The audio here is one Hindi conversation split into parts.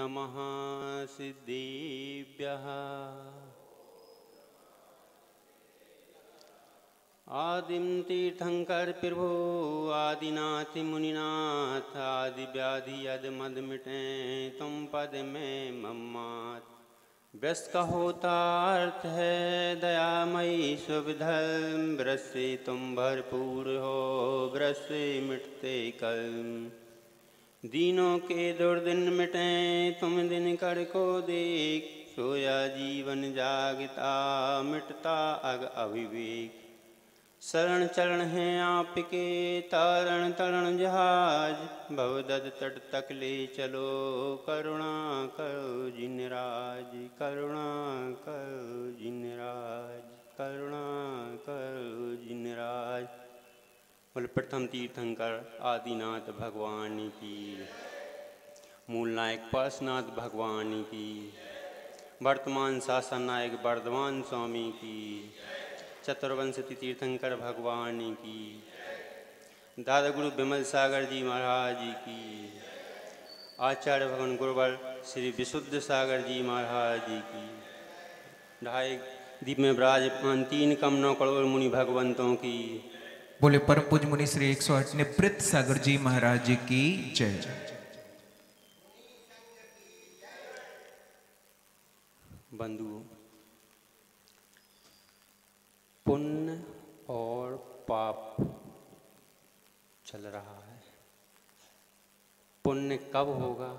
नमः सिद्धेभ्यः। आदिम तीर्थंकर प्रभु आदिनाथ मुनिनाथ आदि व्याधि यद मद मिटे तुम पद में मम्मात। व्यस्त का होता अर्थ है दयामयी सुविधर्म, व्रत से तुम भरपूर हो व्रत से मिटते कर्म। दीनों के दुर्दिन मिटे तुम दिन कर को देख, सोया जीवन जागता मिटता अग अविवेक। शरण चरण हैं आपके तारण तरण जहाज, भवदद तट तक ले चलो करुणा करो जिनराज। करुणा करो जिनराज, करुणा करो जिनराज। बोले प्रथम तीर्थंकर आदिनाथ भगवान की, मूल नायक पार्श्वनाथ भगवान की, वर्तमान शासन नायक वर्धमान स्वामी की, चतुर्वंशी तीर्थंकर भगवान की, दादा गुरु विमल सागर जी महाराज की, आचार्य भगवान गुरुवर श्री विशुद्ध सागर जी महाराज जी की, ढाई दीप में विराजमान 3 कम 9 करोड़ मुनि भगवंतों की। बोले परम पूज्य मुनि श्री 108 निवृत्त सागर जी महाराज जी की जय। बंधुओं, पुण्य और पाप चल रहा है। पुण्य कब होगा?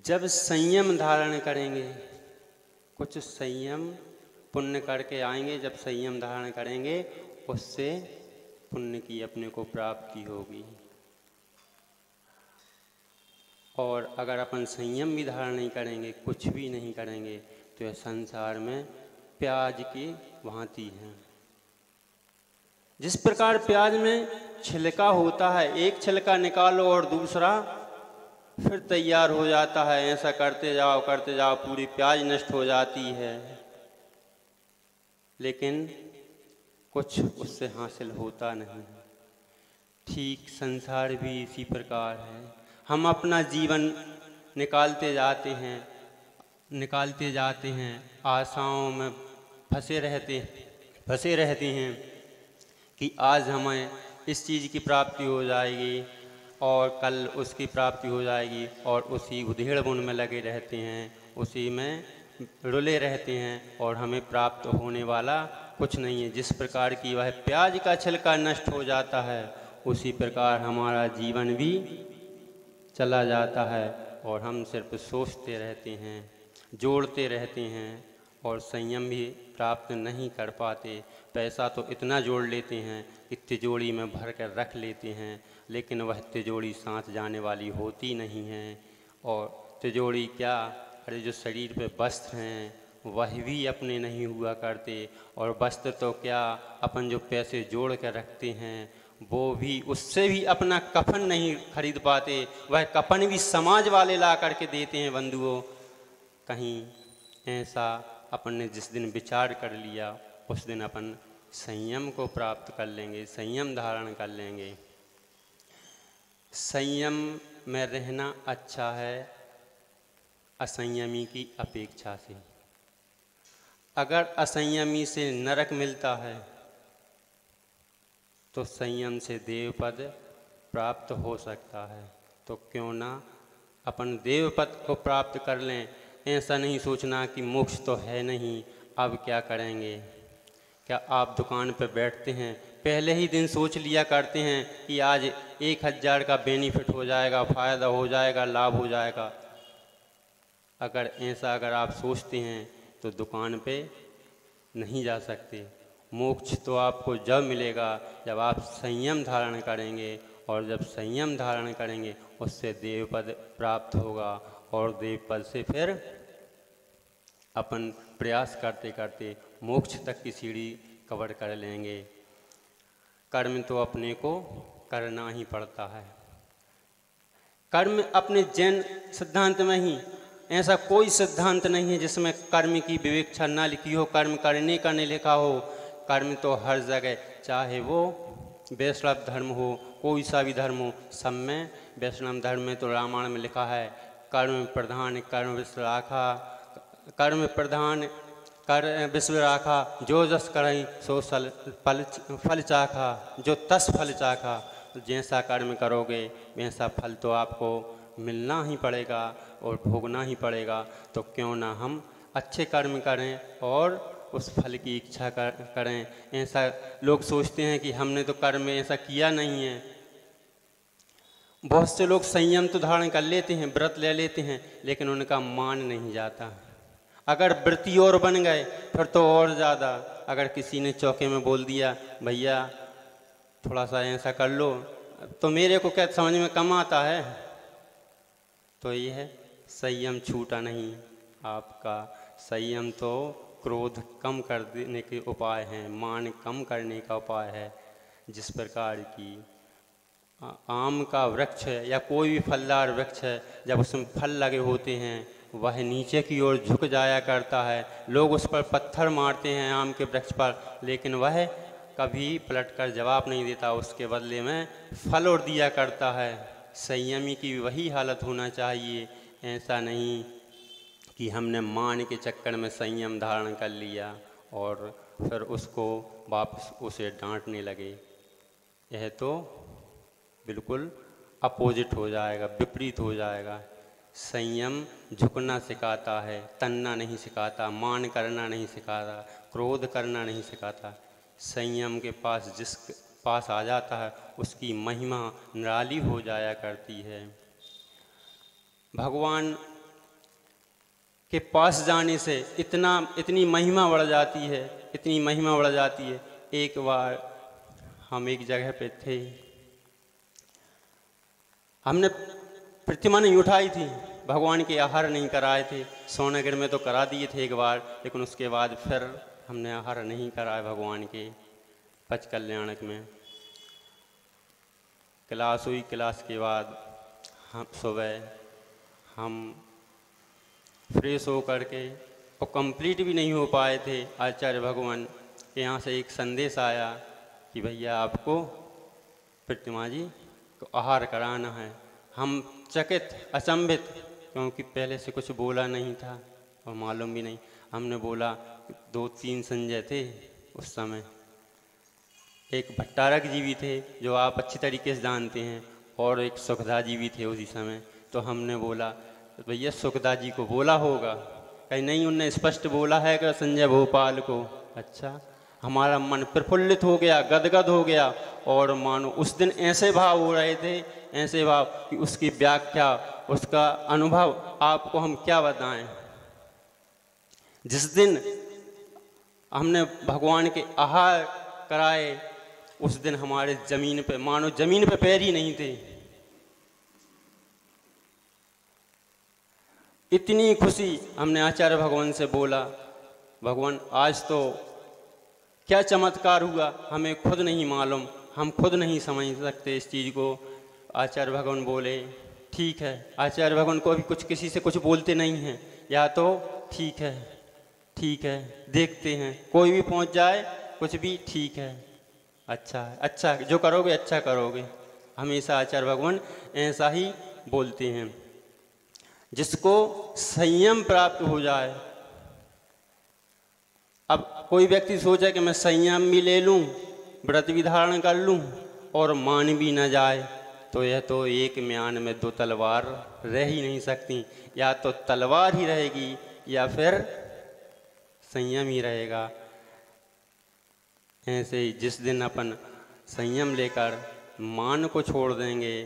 जब संयम धारण करेंगे। कुछ संयम पुण्य करके आएंगे, जब संयम धारण करेंगे उससे पुण्य की अपने को प्राप्ति होगी। और अगर अपन संयम भी धारण नहीं करेंगे, कुछ भी नहीं करेंगे, तो यह संसार में प्याज की भांति है। जिस प्रकार प्याज में छिलका होता है, एक छिलका निकालो और दूसरा फिर तैयार हो जाता है, ऐसा करते जाओ पूरी प्याज नष्ट हो जाती है, लेकिन कुछ उससे हासिल होता नहीं। ठीक संसार भी इसी प्रकार है। हम अपना जीवन निकालते जाते हैं, आशाओं में फंसे रहते हैं कि आज हमें इस चीज़ की प्राप्ति हो जाएगी और कल उसकी प्राप्ति हो जाएगी, और उसी उधेड़ बुन में लगे रहते हैं, उसी में रुले रहते हैं और हमें प्राप्त होने वाला कुछ नहीं है। जिस प्रकार की वह प्याज का छिलका नष्ट हो जाता है, उसी प्रकार हमारा जीवन भी चला जाता है और हम सिर्फ सोचते रहते हैं, जोड़ते रहते हैं और संयम भी प्राप्त नहीं कर पाते। पैसा तो इतना जोड़ लेते हैं कि तिजोरी में भर कर रख लेते हैं, लेकिन वह तिजोरी साथ जाने वाली होती नहीं है। और तिजोरी क्या, अरे जो शरीर पे वस्त्र हैं वह भी अपने नहीं हुआ करते, और वस्त्र तो क्या, अपन जो पैसे जोड़ कर रखते हैं वो भी, उससे भी अपना कफन नहीं खरीद पाते, वह कफन भी समाज वाले ला करके देते हैं। बंधुओं, कहीं ऐसा अपन ने जिस दिन विचार कर लिया उस दिन अपन संयम को प्राप्त कर लेंगे, संयम धारण कर लेंगे। संयम में रहना अच्छा है असंयमी की अपेक्षा से। अगर असंयमी से नरक मिलता है तो संयम से देवपद प्राप्त हो सकता है, तो क्यों ना अपन देवपद को प्राप्त कर लें। ऐसा नहीं सोचना कि मोक्ष तो है नहीं, अब क्या करेंगे। क्या आप दुकान पर बैठते हैं, पहले ही दिन सोच लिया करते हैं कि आज 1000 का बेनिफिट हो जाएगा, फ़ायदा हो जाएगा, लाभ हो जाएगा। अगर आप सोचते हैं तो दुकान पे नहीं जा सकते। मोक्ष तो आपको जब मिलेगा जब आप संयम धारण करेंगे, और जब संयम धारण करेंगे उससे देवपद प्राप्त होगा, और देवपद से फिर अपन प्रयास करते करते मोक्ष तक की सीढ़ी कवर कर लेंगे। कर्म तो अपने को करना ही पड़ता है। कर्म अपने जैन सिद्धांत में ही, ऐसा कोई सिद्धांत नहीं है जिसमें कर्म की विवेचना ना लिखी हो, कर्म करने का नहीं लिखा हो। कर्म तो हर जगह, चाहे वो वैष्णव धर्म हो, कोई सा भी धर्म हो, सब में वैष्णव धर्म में तो रामायण में लिखा है कर्म प्रधान कर्म विश्व राखा, कर्म प्रधान कर विश्व राखा, जो जस करई सो फल चाखा, जो तस फल चाखा। तो जैसा कर्म करोगे वैसा फल तो आपको मिलना ही पड़ेगा और भोगना ही पड़ेगा। तो क्यों ना हम अच्छे कर्म करें और उस फल की इच्छा करें। ऐसा लोग सोचते हैं कि हमने तो कर्म में ऐसा किया नहीं है। बहुत से लोग संयम तो धारण कर लेते हैं, व्रत ले लेते हैं, लेकिन उनका मान नहीं जाता। अगर व्रती और बन गए फिर तो और ज़्यादा। अगर किसी ने चौके में बोल दिया भैया थोड़ा सा ऐसा कर लो, तो मेरे को क्या समझ में कम आता है। तो ये है संयम छूटा नहीं आपका। संयम तो क्रोध कम कर देने के उपाय हैं, मान कम करने का उपाय है। जिस प्रकार की आम का वृक्ष है या कोई भी फलदार वृक्ष है, जब उसमें फल लगे होते हैं वह नीचे की ओर झुक जाया करता है। लोग उस पर पत्थर मारते हैं आम के वृक्ष पर, लेकिन वह कभी पलटकर जवाब नहीं देता, उसके बदले में फल और दिया करता है। संयमी की वही हालत होना चाहिए। ऐसा नहीं कि हमने मान के चक्कर में संयम धारण कर लिया और फिर उसको वापस उसे डांटने लगे। यह तो बिल्कुल अपोजिट हो जाएगा, विपरीत हो जाएगा। संयम झुकना सिखाता है, तनना नहीं सिखाता, मान करना नहीं सिखाता, क्रोध करना नहीं सिखाता। संयम के पास जिस पास आ जाता है उसकी महिमा निराली हो जाया करती है। भगवान के पास जाने से इतनी महिमा बढ़ जाती है, इतनी महिमा बढ़ जाती है। एक बार हम एक जगह पे थे, हमने प्रतिमा नहीं उठाई थी, भगवान के आहार नहीं कराए थे। सोनगर में तो करा दिए थे एक बार, लेकिन उसके बाद फिर हमने आहार नहीं कराए भगवान के। पच कल्याणक में क्लास हुई, क्लास के बाद हम सुबह हम फ्रेश हो करके, और कंप्लीट भी नहीं हो पाए थे, आचार्य भगवान के यहाँ से एक संदेश आया कि भैया आपको प्रतिमा जी को आहार कराना है। हम चकित अचंभित, क्योंकि पहले से कुछ बोला नहीं था और मालूम भी नहीं। हमने बोला 2-3 संजय थे उस समय, एक भट्टारक जी भी थे जो आप अच्छी तरीके से जानते हैं, और एक सुखदा जी भी थे उसी समय। तो हमने बोला भैया सुखदा जी को बोला होगा, कहीं नहीं उनने स्पष्ट बोला है कि संजय भोपाल को। अच्छा, हमारा मन प्रफुल्लित हो गया, गदगद हो गया, और मानो उस दिन ऐसे भाव हो रहे थे, ऐसे भाव कि उसकी व्याख्या, उसका अनुभव आपको हम क्या बताएं। जिस दिन हमने भगवान के आहार कराए उस दिन हमारे जमीन पे, मानो जमीन पे पैर ही नहीं थे। इतनी खुशी। हमने आचार्य भगवान से बोला भगवान आज तो क्या चमत्कार हुआ, हमें खुद नहीं मालूम, हम खुद नहीं समझ सकते इस चीज़ को। आचार्य भगवान बोले ठीक है। आचार्य भगवान को अभी कुछ किसी से कुछ बोलते नहीं हैं, या तो ठीक है ठीक है देखते हैं, कोई भी पहुंच जाए कुछ भी ठीक है, अच्छा है, अच्छा जो करोगे अच्छा करोगे। हमेशा आचार्य भगवान ऐसा ही बोलते हैं। जिसको संयम प्राप्त हो जाए, अब कोई व्यक्ति सोचे कि मैं संयम भी ले लूं, व्रत भी धारण कर लूं और मान भी न जाए, तो यह तो एक म्यान में 2 तलवार रह ही नहीं सकती। या तो तलवार ही रहेगी या फिर संयम ही रहेगा। ऐसे ही जिस दिन अपन संयम लेकर मान को छोड़ देंगे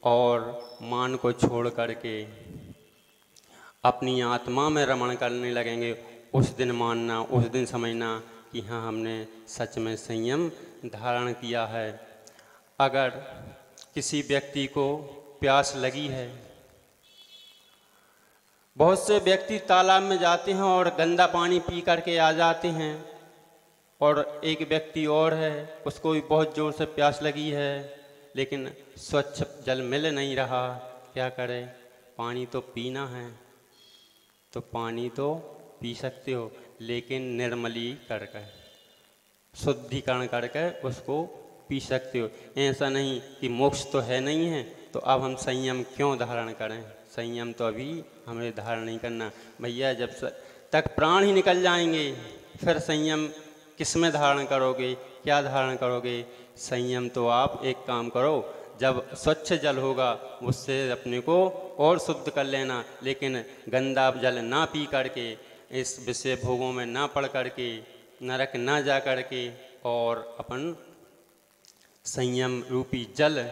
और मान को छोड़ करके अपनी आत्मा में रमण करने लगेंगे, उस दिन मानना, उस दिन समझना कि हाँ हमने सच में संयम धारण किया है। अगर किसी व्यक्ति को प्यास लगी है, बहुत से व्यक्ति तालाब में जाते हैं और गंदा पानी पी करके आ जाते हैं, और एक व्यक्ति और है उसको भी बहुत ज़ोर से प्यास लगी है लेकिन स्वच्छ जल मिल नहीं रहा, क्या करे, पानी तो पीना है। तो पानी तो पी सकते हो लेकिन निर्मली करके, शुद्धिकरण करके उसको पी सकते हो। ऐसा नहीं कि मोक्ष तो है नहीं है तो अब हम संयम क्यों धारण करें। संयम तो अभी हमें धारण नहीं करना भैया। जब तक प्राण ही निकल जाएंगे फिर संयम किस में धारण करोगे, क्या धारण करोगे। संयम तो आप एक काम करो, जब स्वच्छ जल होगा उससे अपने को और शुद्ध कर लेना, लेकिन गंदा जल ना पी करके, इस विषय भोगों में ना पड़ करके, नरक ना जा करके, और अपन संयम रूपी जल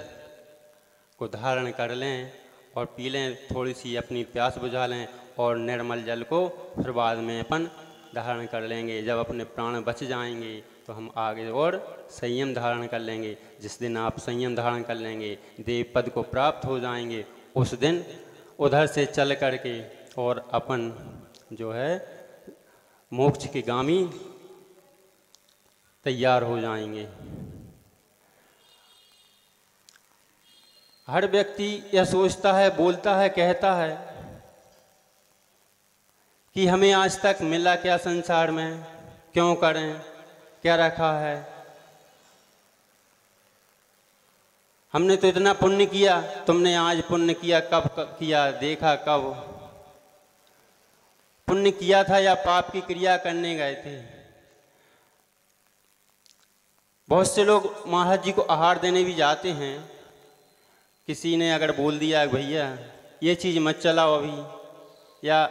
को धारण कर लें और पी लें, थोड़ी सी अपनी प्यास बुझा लें और निर्मल जल को फिर बाद में अपन धारण कर लेंगे। जब अपने प्राण बच जाएंगे तो हम आगे और संयम धारण कर लेंगे। जिस दिन आप संयम धारण कर लेंगे, देव पद को प्राप्त हो जाएंगे, उस दिन उधर से चल करके और अपन जो है मोक्ष के गामी तैयार हो जाएंगे। हर व्यक्ति यह सोचता है, बोलता है, कहता है कि हमें आज तक मिला क्या संसार में, क्यों करें, क्या रखा है। हमने तो इतना पुण्य किया, तुमने आज पुण्य किया, कब किया, देखा कब पुण्य किया था या पाप की क्रिया करने गए थे। बहुत से लोग महाराज जी को आहार देने भी जाते हैं, किसी ने अगर बोल दिया भैया ये चीज़ मत चलाओ अभी या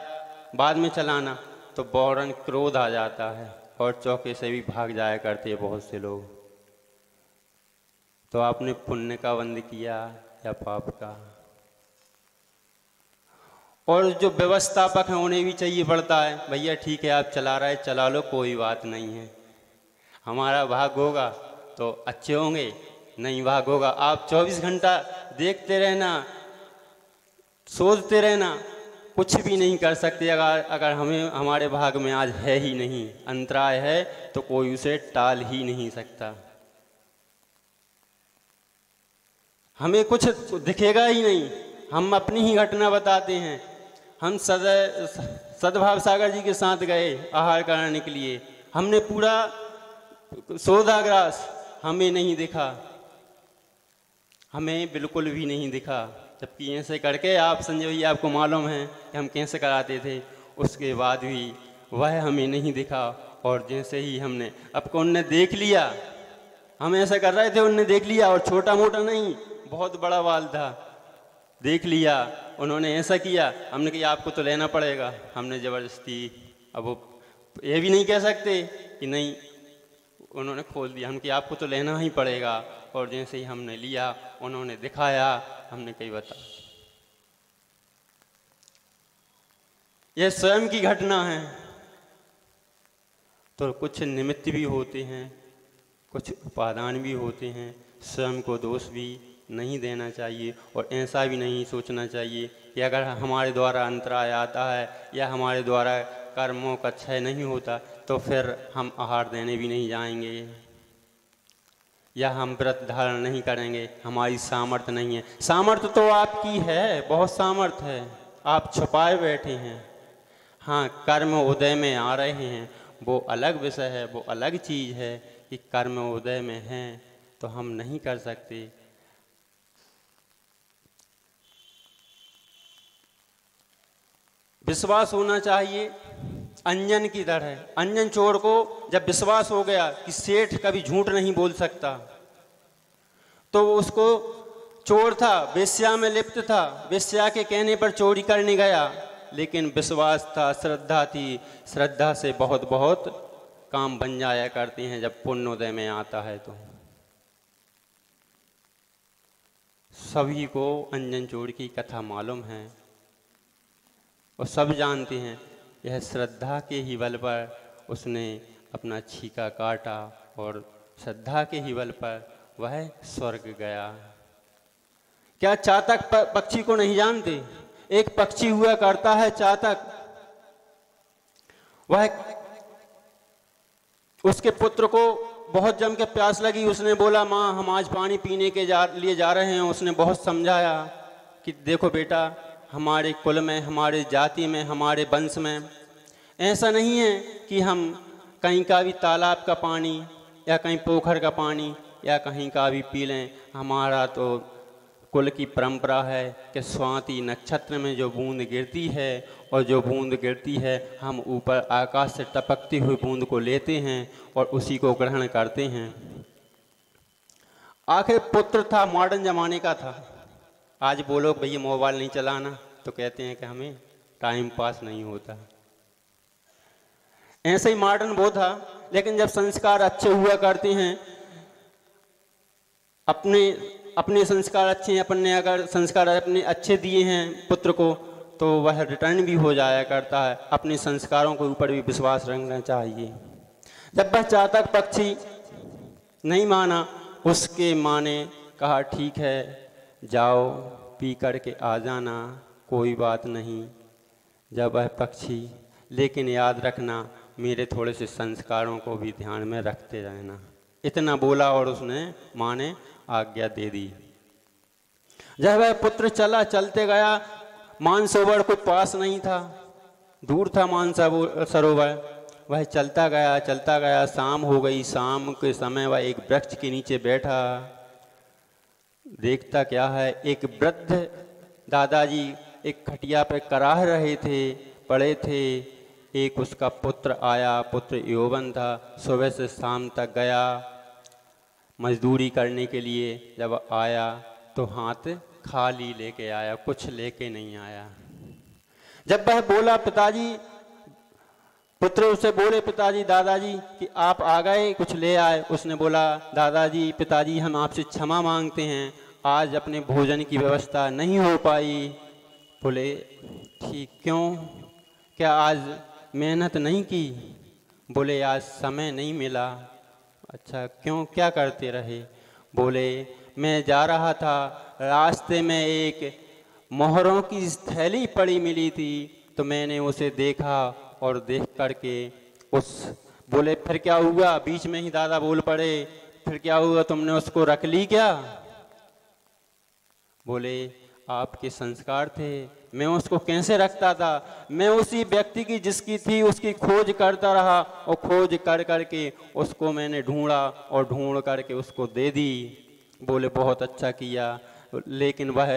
बाद में चलाना, तो फौरन क्रोध आ जाता है और चौके से भी भाग जाया करते हैं बहुत से लोग। तो आपने पुण्य का बंद किया या पाप का। और जो व्यवस्थापक हैं उन्हें भी चाहिए पड़ता है, भैया ठीक है आप चला रहे चला लो, कोई बात नहीं है, हमारा भाग होगा तो अच्छे होंगे, नहीं भाग होगा। आप 24 घंटा देखते रहना, सोचते रहना, कुछ भी नहीं कर सकते। अगर हमें हमारे भाग में आज है ही नहीं, अंतराय है, तो कोई उसे टाल ही नहीं सकता। हमें कुछ दिखेगा ही नहीं, हम अपनी ही घटना बताते हैं। हम सद्भाव सागर जी के साथ गए आहार कराने के लिए, हमने पूरा सोदाग्रास, हमें नहीं दिखा, हमें बिल्कुल भी नहीं दिखा। जबकि ऐसे करके आप संजय भैया आपको मालूम है कि हम कैसे कराते थे, उसके बाद भी वह हमें नहीं दिखा। और जैसे ही हमने आपको उनने देख लिया, हम ऐसा कर रहे थे, उनने देख लिया, और छोटा मोटा नहीं बहुत बड़ा बाल था, देख लिया, उन्होंने ऐसा किया, हमने कहा आपको तो लेना पड़ेगा। हमने ज़बरदस्ती, अब वो ये भी नहीं कह सकते कि नहीं, उन्होंने खोल दिया, हम कि आपको तो लेना ही पड़ेगा। और जैसे ही हमने लिया, उन्होंने दिखाया, हमने कही बता, यह स्वयं की घटना है। तो कुछ निमित्त भी होते हैं, कुछ उपादान भी होते हैं, स्वयं को दोष भी नहीं देना चाहिए। और ऐसा भी नहीं सोचना चाहिए कि अगर हमारे द्वारा अंतराय आता है या हमारे द्वारा कर्मों का क्षय नहीं होता तो फिर हम आहार देने भी नहीं जाएंगे या हम व्रत धारण नहीं करेंगे, हमारी सामर्थ्य नहीं है। सामर्थ्य तो आपकी है, बहुत सामर्थ्य है, आप छुपाए बैठे हैं। हाँ, कर्म उदय में आ रहे हैं, वो अलग विषय है, वो अलग चीज़ है कि कर्म उदय में हैं तो हम नहीं कर सकते। विश्वास होना चाहिए अंजन की तरह। अंजन चोर को जब विश्वास हो गया कि सेठ कभी झूठ नहीं बोल सकता, तो उसको, चोर था, वेश्या में लिप्त था, वेश्या के कहने पर चोरी करने गया, लेकिन विश्वास था, श्रद्धा थी। श्रद्धा से बहुत बहुत काम बन जाया करते हैं जब पुण्योदय में आता है। तो सभी को अंजन चोर की कथा मालूम है और सब जानते हैं, यह श्रद्धा के ही बल पर उसने अपना छीका काटा और श्रद्धा के ही बल पर वह स्वर्ग गया। क्या चातक पक्षी को नहीं जानते? एक पक्षी हुआ करता है चातक, वह उसके पुत्र को बहुत जम के प्यास लगी, उसने बोला माँ हम आज पानी पीने के लिए जा रहे हैं। उसने बहुत समझाया कि देखो बेटा, हमारे कुल में, हमारे जाति में, हमारे वंश में ऐसा नहीं है कि हम कहीं का भी तालाब का पानी या कहीं पोखर का पानी या कहीं का भी पी लें। हमारा तो कुल की परंपरा है कि स्वाति नक्षत्र में जो बूंद गिरती है और जो बूंद गिरती है हम ऊपर आकाश से टपकती हुई बूंद को लेते हैं और उसी को ग्रहण करते हैं। आखिर पुत्र था, मॉडर्न ज़माने का था। आज बोलो भैया मोबाइल नहीं चलाना तो कहते हैं कि हमें टाइम पास नहीं होता। ऐसे ही मॉडर्न वो था, लेकिन जब संस्कार अच्छे हुआ करते हैं, अपने संस्कार अच्छे हैं, अपने अगर संस्कार अपने अच्छे दिए हैं पुत्र को तो वह रिटर्न भी हो जाया करता है। अपने संस्कारों के ऊपर भी विश्वास रखना चाहिए। जब वह चातक पक्षी नहीं माना, उसके माँ ने कहा ठीक है जाओ पी कर के आ जाना, कोई बात नहीं। जब वह पक्षी, लेकिन याद रखना मेरे थोड़े से संस्कारों को भी ध्यान में रखते रहना, इतना बोला और उसने माँ ने आज्ञा दे दी। जब वह पुत्र चलते गया, मानसरोवर कोई पास नहीं था, दूर था मानसरोवर। वह चलता गया, शाम हो गई। शाम के समय वह एक वृक्ष के नीचे बैठा। देखता क्या है, एक वृद्ध दादाजी एक खटिया पर कराह रहे थे, पड़े थे। एक उसका पुत्र आया, पुत्र यौवन था, सुबह से शाम तक गया मजदूरी करने के लिए। जब आया तो हाथ खाली लेके आया, कुछ लेके नहीं आया। जब वह बोला पिताजी, पुत्र उसे बोले पिताजी दादाजी कि आप आ गए, कुछ ले आए। उसने बोला दादाजी पिताजी हम आपसे क्षमा मांगते हैं, आज अपने भोजन की व्यवस्था नहीं हो पाई। बोले ठीक, क्यों, क्या आज मेहनत नहीं की? बोले आज समय नहीं मिला। अच्छा क्यों, क्या करते रहे? बोले मैं जा रहा था, रास्ते में एक मोहरों की थैली पड़ी मिली थी तो मैंने उसे देखा और देख करके बोले फिर क्या हुआ? बीच में ही दादा बोल पड़े, फिर क्या हुआ, तुमने उसको रख ली क्या? बोले आपके संस्कार थे, मैं उसको कैसे रखता था? मैं उसी व्यक्ति की जिसकी थी उसकी खोज करता रहा और खोज कर करके उसको मैंने ढूंढा और ढूंढ करके उसको दे दी। बोले बहुत अच्छा किया, लेकिन वह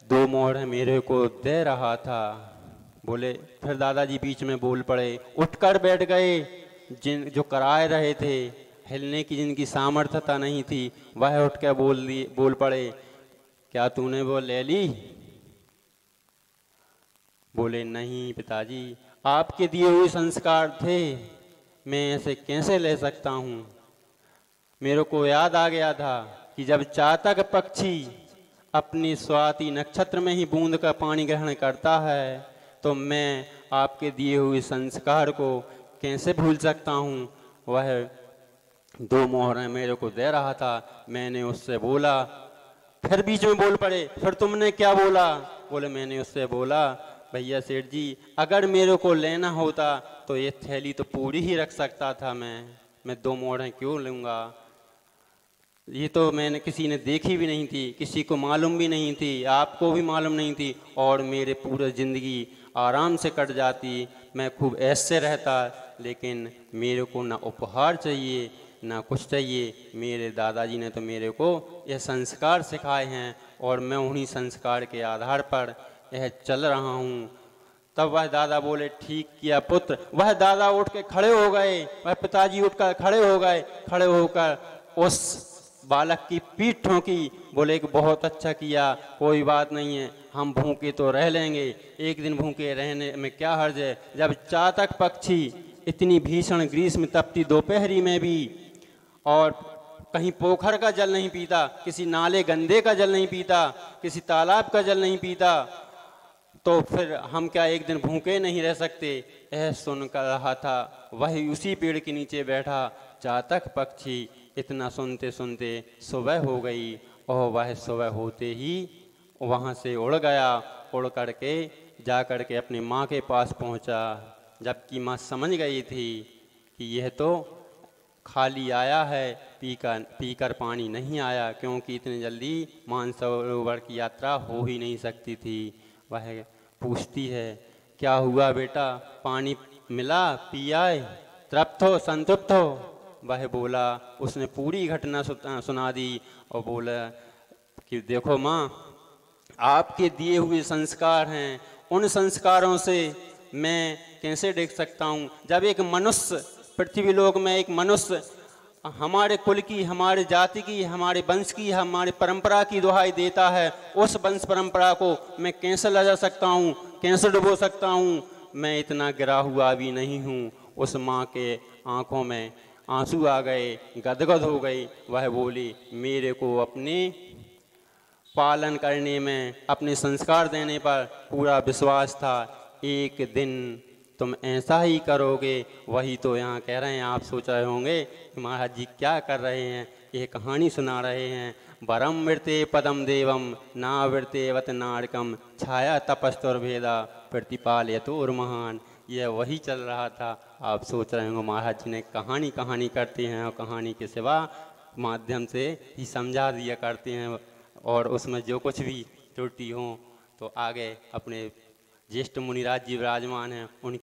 2 मोहर मेरे को दे रहा था। बोले फिर दादाजी बीच में बोल पड़े, उठकर बैठ गए। जो कराए रहे थे, हिलने की जिनकी सामर्थ्यता नहीं थी, वह उठ कर बोल पड़े क्या तूने वो ले ली? बोले नहीं पिताजी, आपके दिए हुए संस्कार थे, मैं ऐसे कैसे ले सकता हूँ। मेरे को याद आ गया था कि जब चातक पक्षी अपनी स्वाति नक्षत्र में ही बूंद का पानी ग्रहण करता है तो मैं आपके दिए हुए संस्कार को कैसे भूल सकता हूँ। वह 2 मोहरें मेरे को दे रहा था, मैंने उससे बोला। फिर बीच में बोल पड़े, फिर तुमने क्या बोला? बोले मैंने उससे बोला भैया सेठ जी, अगर मेरे को लेना होता तो ये थैली तो पूरी ही रख सकता था, मैं 2 मोहरें क्यों लूँगा? ये तो मैंने किसी ने देखी भी नहीं थी, किसी को मालूम भी नहीं थी, आपको भी मालूम नहीं थी, और मेरे पूरी ज़िंदगी आराम से कट जाती, मैं खूब ऐसे रहता। लेकिन मेरे को ना उपहार चाहिए ना कुछ चाहिए। मेरे दादाजी ने तो मेरे को यह संस्कार सिखाए हैं और मैं उन्हीं संस्कार के आधार पर यह चल रहा हूँ। तब वह दादा बोले ठीक किया पुत्र। वह दादा उठ के खड़े हो गए, वह पिताजी उठकर खड़े हो गए। खड़े होकर उस बालक की पीठ ठोंकी, बोले कि बहुत अच्छा किया, कोई बात नहीं है, हम भूखे तो रह लेंगे, एक दिन भूखे रहने में क्या हर्ज है। जब चातक पक्षी इतनी भीषण ग्रीष्म तपती दोपहरी में भी और कहीं पोखर का जल नहीं पीता, किसी नाले गंदे का जल नहीं पीता, किसी तालाब का जल नहीं पीता, तो फिर हम क्या एक दिन भूखे नहीं रह सकते? यह सुनकर रहा था। वही उसी पेड़ के नीचे बैठा चातक पक्षी। इतना सुनते सुनते सुबह हो गई और वह सुबह होते ही वहाँ से उड़ गया। उड़ करके जा करके अपनी माँ के पास पहुँचा, जबकि माँ समझ गई थी कि यह तो खाली आया है, पीकर पानी नहीं आया, क्योंकि इतनी जल्दी मानसरोवर की यात्रा हो ही नहीं सकती थी। वह पूछती है क्या हुआ बेटा, पानी मिला, पी आए, तृप्त हो, संतुष्ट हो? वह बोला, उसने पूरी घटना सुना दी और बोला कि देखो माँ, आपके दिए हुए संस्कार हैं, उन संस्कारों से मैं कैसे देख सकता हूँ। जब एक मनुष्य पृथ्वी लोक में, एक मनुष्य हमारे कुल की, हमारे जाति की, हमारे वंश की, हमारे परंपरा की दुहाई देता है, उस वंश परंपरा को मैं कैसे लजा सकता हूँ, कैसे डुबो सकता हूँ। मैं इतना गिरा हुआ भी नहीं हूँ। उस माँ के आंखों में आंसू आ गए, गदगद हो गई। वह बोली, मेरे को अपने पालन करने में, अपने संस्कार देने पर पूरा विश्वास था। एक दिन तुम ऐसा ही करोगे। वही तो यहाँ कह रहे हैं, आप सोच रहे होंगे कि महाराज जी क्या कर रहे हैं, ये कहानी सुना रहे हैं। वरम मृते पदम देवम नावृते वत नारकम छाया तपस्तुर्भेदा प्रतिपालयतोर महान। यह वही चल रहा था। आप सोच रहे होंगे महाराज जी ने कहानी करते हैं और कहानी के सिवा माध्यम से ही समझा दिया करते हैं, और उसमें जो कुछ भी त्रुटि हो तो आगे अपने ज्येष्ठ मुनिराज जी विराजमान हैं, उनकी